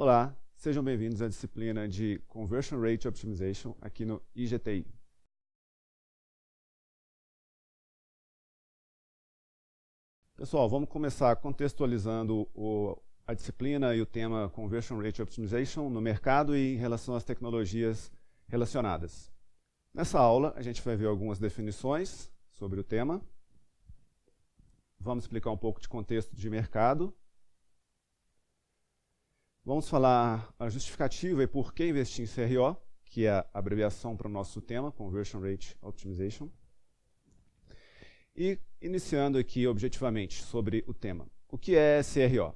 Olá, sejam bem-vindos à disciplina de Conversion Rate Optimization aqui no IGTI. Pessoal, vamos começar contextualizando a disciplina e o tema Conversion Rate Optimization no mercado e em relação às tecnologias relacionadas. Nessa aula, a gente vai ver algumas definições sobre o tema. Vamos explicar um pouco de contexto de mercado. Vamos falar a justificativa e por que investir em CRO, que é a abreviação para o nosso tema, Conversion Rate Optimization. E iniciando aqui objetivamente sobre o tema. O que é CRO?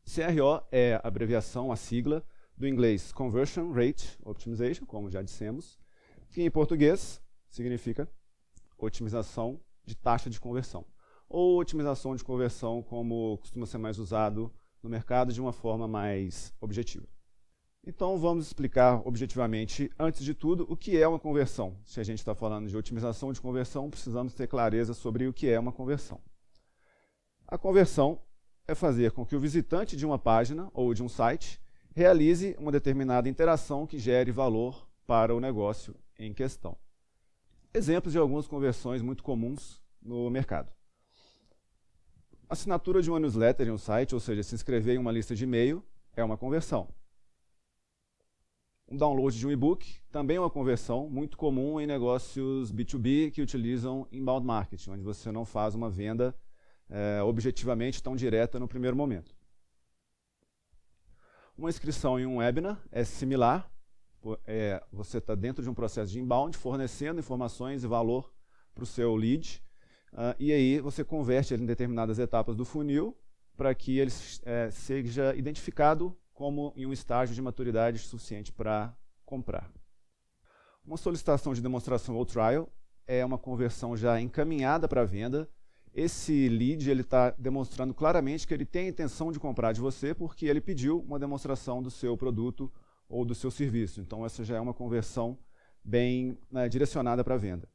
CRO é a abreviação, a sigla, do inglês Conversion Rate Optimization, como já dissemos, que em português significa otimização de taxa de conversão, ou otimização de conversão, como costuma ser mais usado no mercado de uma forma mais objetiva. Então vamos explicar objetivamente, antes de tudo, o que é uma conversão. Se a gente está falando de otimização de conversão, precisamos ter clareza sobre o que é uma conversão. A conversão é fazer com que o visitante de uma página ou de um site realize uma determinada interação que gere valor para o negócio em questão. Exemplos de algumas conversões muito comuns no mercado. Assinatura de uma newsletter em um site, ou seja, se inscrever em uma lista de e-mail, é uma conversão. Um download de um e-book também é uma conversão muito comum em negócios B2B que utilizam inbound marketing, onde você não faz uma venda objetivamente tão direta no primeiro momento. Uma inscrição em um webinar é similar. Você está dentro de um processo de inbound, fornecendo informações e valor para o seu lead, e aí você converte ele em determinadas etapas do funil para que ele seja identificado como em um estágio de maturidade suficiente para comprar. Uma solicitação de demonstração ou trial é uma conversão já encaminhada para a venda. Esse lead está demonstrando claramente que ele tem a intenção de comprar de você porque ele pediu uma demonstração do seu produto ou do seu serviço. Então essa já é uma conversão bem direcionada para a venda.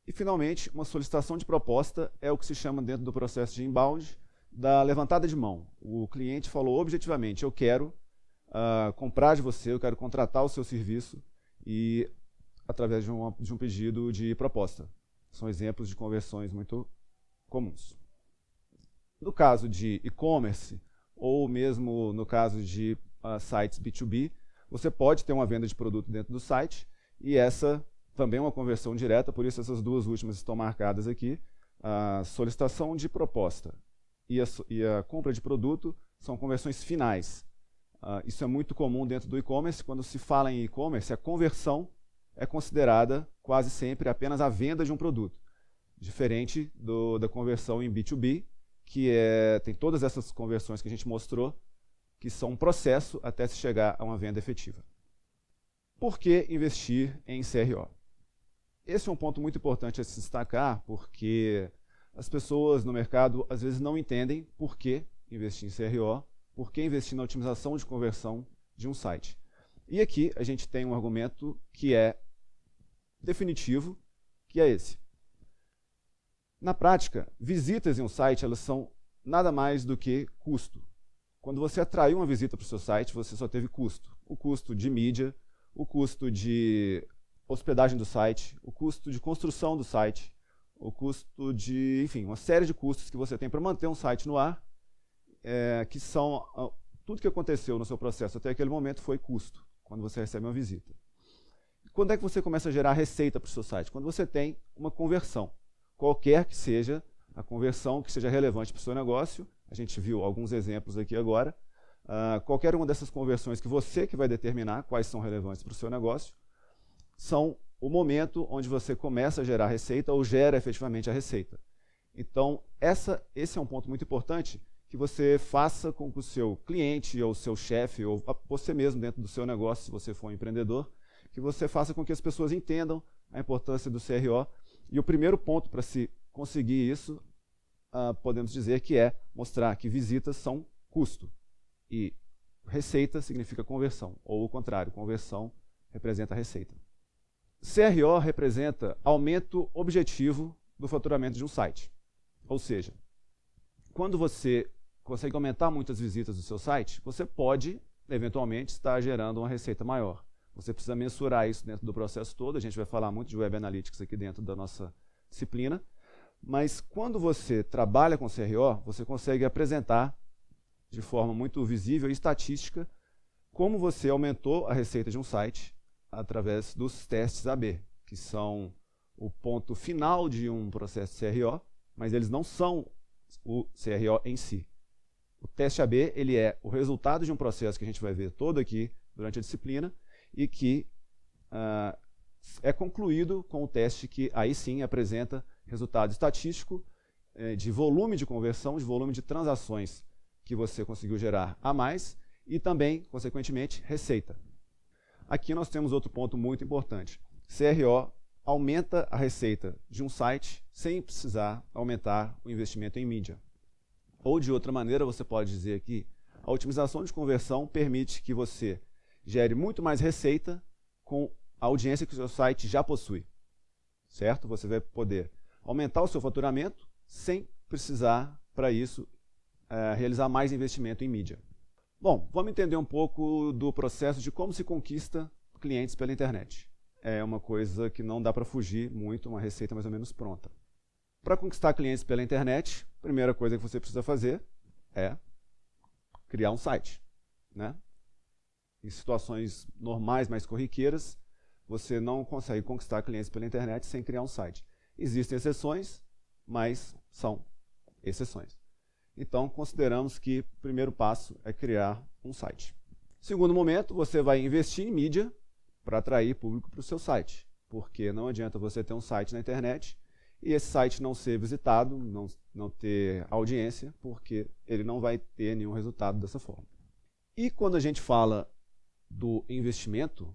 E finalmente, uma solicitação de proposta é o que se chama dentro do processo de inbound da levantada de mão. O cliente falou objetivamente, eu quero comprar de você, eu quero contratar o seu serviço e através de um pedido de proposta. São exemplos de conversões muito comuns. No caso de e-commerce ou mesmo no caso de sites B2B, você pode ter uma venda de produto dentro do site e essa também é uma conversão direta, por isso essas duas últimas estão marcadas aqui. A solicitação de proposta e a compra de produto são conversões finais. Isso é muito comum dentro do e-commerce. Quando se fala em e-commerce, a conversão é considerada quase sempre apenas a venda de um produto. Diferente da conversão em B2B, que tem todas essas conversões que a gente mostrou, que são um processo até se chegar a uma venda efetiva. Por que investir em CRO? Esse é um ponto muito importante a se destacar, porque as pessoas no mercado às vezes não entendem por que investir em CRO, por que investir na otimização de conversão de um site. E aqui a gente tem um argumento que é definitivo, que é esse. Na prática, visitas em um site elas são nada mais do que custo. Quando você atraiu uma visita para o seu site, você só teve custo. O custo de mídia, o custo de hospedagem do site, o custo de construção do site, o custo de, enfim, uma série de custos que você tem para manter um site no ar, que são tudo que aconteceu no seu processo até aquele momento foi custo, quando você recebe uma visita. Quando é que você começa a gerar receita para o seu site? Quando você tem uma conversão, qualquer que seja a conversão que seja relevante para o seu negócio. A gente viu alguns exemplos aqui agora. Qualquer uma dessas conversões que você que vai determinar quais são relevantes para o seu negócio, são o momento onde você começa a gerar receita ou gera efetivamente a receita. Então, esse é um ponto muito importante que você faça com que o seu cliente ou o seu chefe ou você mesmo dentro do seu negócio, se você for um empreendedor, que você faça com que as pessoas entendam a importância do CRO. E o primeiro ponto para se conseguir isso, podemos dizer que é mostrar que visitas são custo e receita significa conversão, ou o contrário, conversão representa receita. CRO representa aumento objetivo do faturamento de um site. Ou seja, quando você consegue aumentar muitas visitas do seu site, você pode eventualmente está gerando uma receita maior. Você precisa mensurar isso dentro do processo todo, a gente vai falar muito de Web Analytics aqui dentro da nossa disciplina, mas quando você trabalha com CRO, você consegue apresentar de forma muito visível e estatística como você aumentou a receita de um site através dos testes AB, que são o ponto final de um processo de CRO, mas eles não são o CRO em si. O teste AB ele é o resultado de um processo que a gente vai ver todo aqui durante a disciplina e que é concluído com o teste que aí sim apresenta resultado estatístico de volume de conversão, de volume de transações que você conseguiu gerar a mais e também, consequentemente, receita. Aqui nós temos outro ponto muito importante. CRO aumenta a receita de um site sem precisar aumentar o investimento em mídia. Ou, de outra maneira, você pode dizer que a otimização de conversão permite que você gere muito mais receita com a audiência que o seu site já possui. Certo? Você vai poder aumentar o seu faturamento sem precisar, para isso, realizar mais investimento em mídia. Bom, vamos entender um pouco do processo de como se conquista clientes pela internet. É uma coisa que não dá para fugir muito, uma receita mais ou menos pronta. Para conquistar clientes pela internet, a primeira coisa que você precisa fazer é criar um site, né? Em situações normais, mais corriqueiras, você não consegue conquistar clientes pela internet sem criar um site. Existem exceções, mas são exceções. Então, consideramos que o primeiro passo é criar um site. Segundo momento, você vai investir em mídia para atrair público para o seu site, porque não adianta você ter um site na internet e esse site não ser visitado, não ter audiência, porque ele não vai ter nenhum resultado dessa forma. E quando a gente fala do investimento,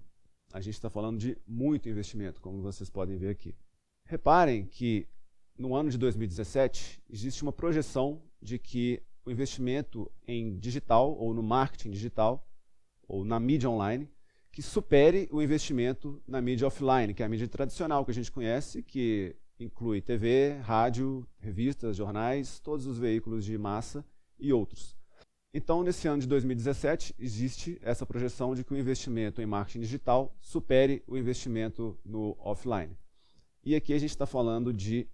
a gente está falando de muito investimento, como vocês podem ver aqui. Reparem que no ano de 2017 existe uma projeção de que o investimento em digital, ou no marketing digital, ou na mídia online, que supere o investimento na mídia offline, que é a mídia tradicional que a gente conhece, que inclui TV, rádio, revistas, jornais, todos os veículos de massa e outros. Então, nesse ano de 2017, existe essa projeção de que o investimento em marketing digital supere o investimento no offline. E aqui a gente está falando de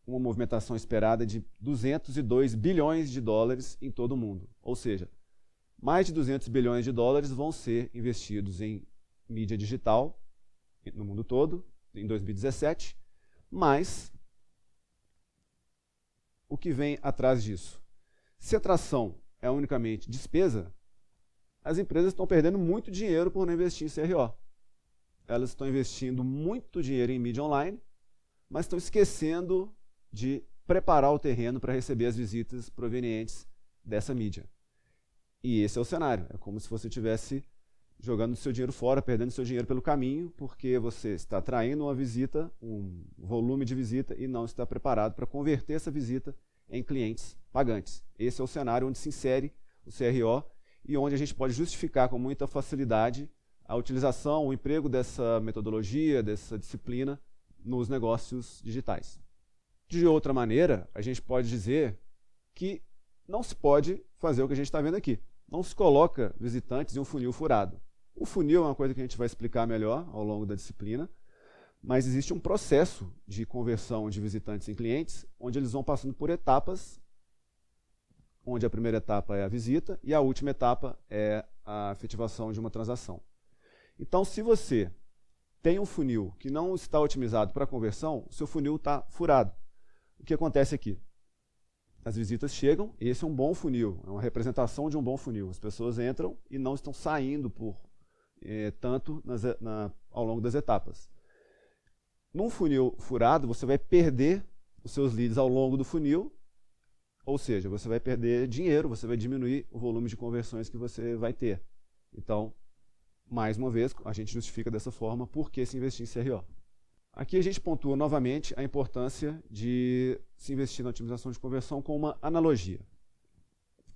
uma movimentação esperada de 202 bilhões de dólares em todo o mundo. Ou seja, mais de 200 bilhões de dólares vão ser investidos em mídia digital no mundo todo, em 2017, mas o que vem atrás disso? Se a atração é unicamente despesa, as empresas estão perdendo muito dinheiro por não investir em CRO. Elas estão investindo muito dinheiro em mídia online, mas estão esquecendo de preparar o terreno para receber as visitas provenientes dessa mídia. E esse é o cenário. É como se você estivesse jogando seu dinheiro fora, perdendo seu dinheiro pelo caminho, porque você está atraindo uma visita, um volume de visita, e não está preparado para converter essa visita em clientes pagantes. Esse é o cenário onde se insere o CRO e onde a gente pode justificar com muita facilidade a utilização, o emprego dessa metodologia, dessa disciplina nos negócios digitais. De outra maneira, a gente pode dizer que não se pode fazer o que a gente está vendo aqui. Não se coloca visitantes em um funil furado. O funil é uma coisa que a gente vai explicar melhor ao longo da disciplina, mas existe um processo de conversão de visitantes em clientes, onde eles vão passando por etapas, onde a primeira etapa é a visita e a última etapa é a efetivação de uma transação. Então, se você tem um funil que não está otimizado para conversão, o seu funil está furado. O que acontece aqui? As visitas chegam, e esse é um bom funil, é uma representação de um bom funil. As pessoas entram e não estão saindo por tanto ao longo das etapas. Num funil furado, você vai perder os seus leads ao longo do funil, ou seja, você vai perder dinheiro, você vai diminuir o volume de conversões que você vai ter. Então, mais uma vez, a gente justifica dessa forma por que se investir em CRO. Aqui a gente pontua novamente a importância de se investir na otimização de conversão com uma analogia.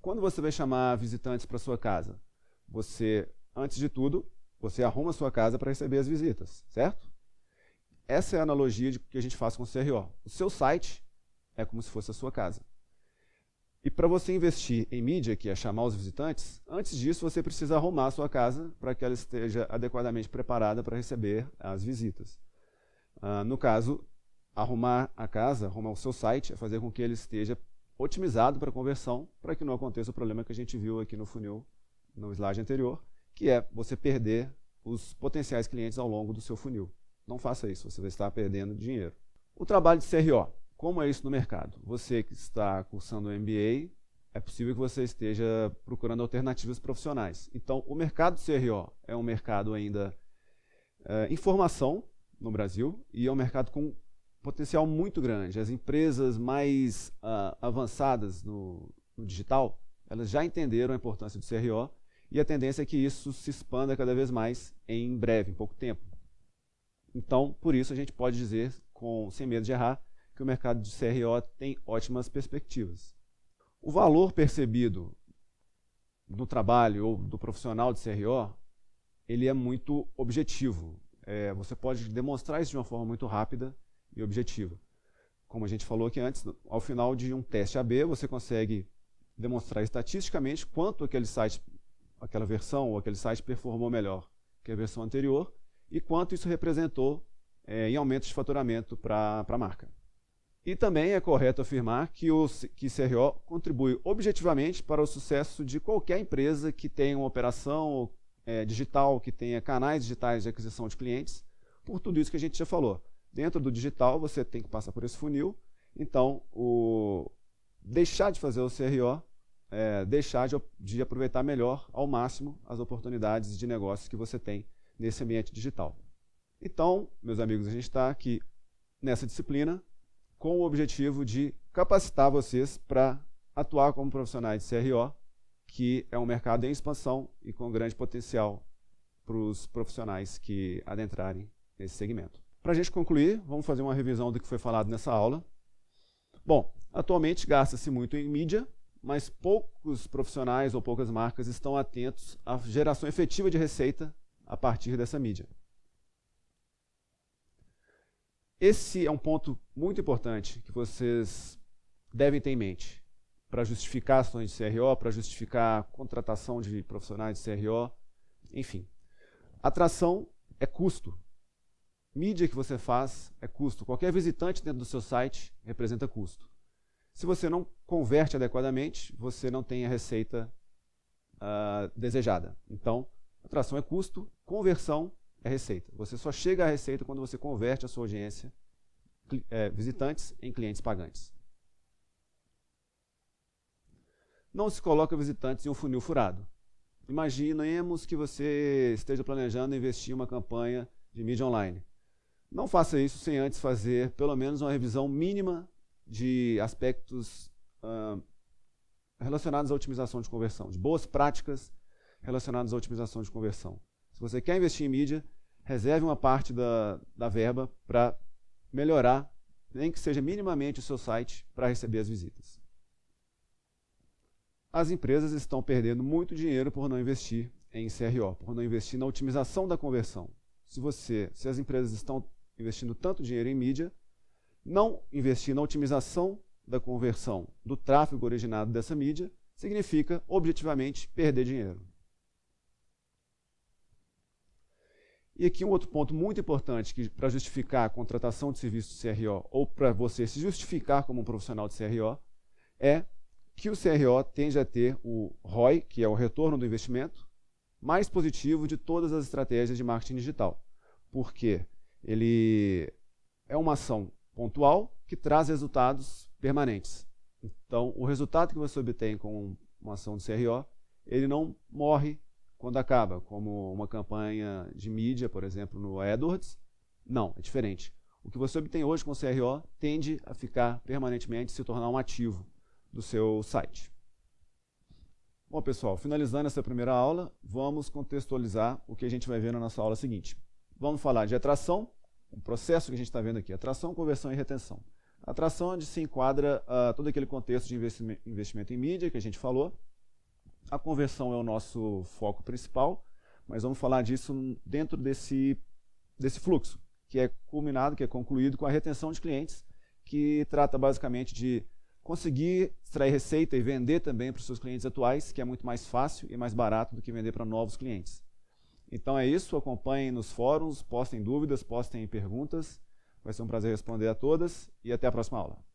Quando você vai chamar visitantes para sua casa, você, antes de tudo, você arruma a sua casa para receber as visitas, certo? Essa é a analogia que a gente faz com o CRO. O seu site é como se fosse a sua casa. E para você investir em mídia, que é chamar os visitantes, antes disso você precisa arrumar a sua casa para que ela esteja adequadamente preparada para receber as visitas. No caso, arrumar a casa, arrumar o seu site, é fazer com que ele esteja otimizado para conversão, para que não aconteça o problema que a gente viu aqui no funil, no slide anterior, que é você perder os potenciais clientes ao longo do seu funil. Não faça isso, você vai estar perdendo dinheiro. O trabalho de CRO, como é isso no mercado? Você que está cursando o MBA, é possível que você esteja procurando alternativas profissionais. Então, o mercado de CRO é um mercado ainda em formação no Brasil e é um mercado com potencial muito grande. As empresas mais avançadas no digital, elas já entenderam a importância do CRO e a tendência é que isso se expanda cada vez mais em breve, em pouco tempo. Então, por isso a gente pode dizer, sem medo de errar, que o mercado de CRO tem ótimas perspectivas. O valor percebido no trabalho ou do profissional de CRO, ele é muito objetivo. Você pode demonstrar isso de uma forma muito rápida e objetiva. Como a gente falou aqui antes, ao final de um teste AB, você consegue demonstrar estatisticamente quanto aquele site, aquela versão ou aquele site performou melhor que a versão anterior e quanto isso representou em aumento de faturamento para a marca. E também é correto afirmar que CRO contribui objetivamente para o sucesso de qualquer empresa que tenha uma operação digital, que tenha canais digitais de aquisição de clientes, por tudo isso que a gente já falou. Dentro do digital, você tem que passar por esse funil, então deixar de fazer o CRO deixar de aproveitar melhor, ao máximo, as oportunidades de negócios que você tem nesse ambiente digital. Então, meus amigos, a gente está aqui nessa disciplina com o objetivo de capacitar vocês para atuar como profissionais de CRO, que é um mercado em expansão e com grande potencial para os profissionais que adentrarem nesse segmento. Para a gente concluir, vamos fazer uma revisão do que foi falado nessa aula. Bom, atualmente gasta-se muito em mídia, mas poucos profissionais ou poucas marcas estão atentos à geração efetiva de receita a partir dessa mídia. Esse é um ponto muito importante que vocês devem ter em mente para justificar ações de CRO, para justificar a contratação de profissionais de CRO, enfim. Atração é custo. Mídia que você faz é custo. Qualquer visitante dentro do seu site representa custo. Se você não converte adequadamente, você não tem a receita desejada. Então, atração é custo, conversão é receita. Você só chega à receita quando você converte a sua audiência, visitantes, em clientes pagantes. Não se coloca visitantes em um funil furado. Imaginemos que você esteja planejando investir em uma campanha de mídia online. Não faça isso sem antes fazer pelo menos uma revisão mínima de aspectos relacionados à otimização de conversão, de boas práticas relacionadas à otimização de conversão. Se você quer investir em mídia, reserve uma parte da verba para melhorar, nem que seja minimamente o seu site, para receber as visitas. As empresas estão perdendo muito dinheiro por não investir em CRO, por não investir na otimização da conversão. Se as empresas estão investindo tanto dinheiro em mídia, não investir na otimização da conversão do tráfego originado dessa mídia significa, objetivamente, perder dinheiro. E aqui um outro ponto muito importante que para justificar a contratação de serviço de CRO ou para você se justificar como um profissional de CRO é que o CRO tende a ter o ROI, que é o retorno do investimento, mais positivo de todas as estratégias de marketing digital. Porque ele é uma ação pontual que traz resultados permanentes. Então, o resultado que você obtém com uma ação de CRO, ele não morre quando acaba, como uma campanha de mídia, por exemplo, no AdWords. Não, é diferente. O que você obtém hoje com o CRO tende a ficar permanentemente, se tornar um ativo do seu site. Bom, pessoal, finalizando essa primeira aula, vamos contextualizar o que a gente vai ver na nossa aula seguinte. Vamos falar de atração, o processo que a gente está vendo aqui, atração, conversão e retenção. Atração onde se enquadra todo aquele contexto de investimento em mídia que a gente falou. A conversão é o nosso foco principal, mas vamos falar disso dentro desse fluxo, que é culminado, que é concluído com a retenção de clientes, que trata basicamente de conseguir extrair receita e vender também para os seus clientes atuais, que é muito mais fácil e mais barato do que vender para novos clientes. Então é isso, acompanhem nos fóruns, postem dúvidas, postem perguntas. Vai ser um prazer responder a todas e até a próxima aula.